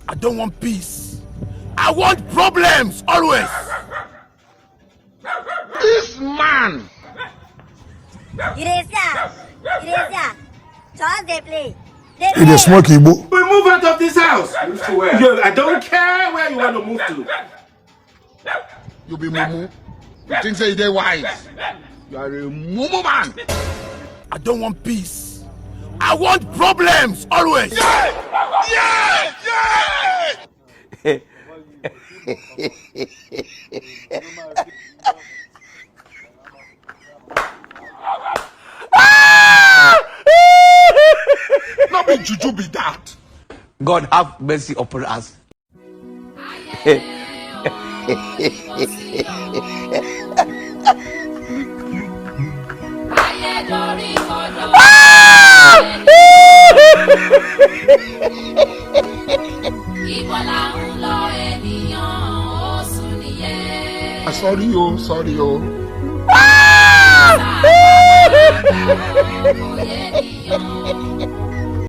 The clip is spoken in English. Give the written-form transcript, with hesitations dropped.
I don't want peace. I want problems always. This man. Erasure. Just they play. It is smoky, Igbo. We move out of this house. Move to where? Yo, I don't care where you want to move to. You be mumu. You think say they wise. You are a mumu man. I don't want peace. I want problems always. Not be juju be that. God have mercy upon us. Sorry, oh, sorry, oh.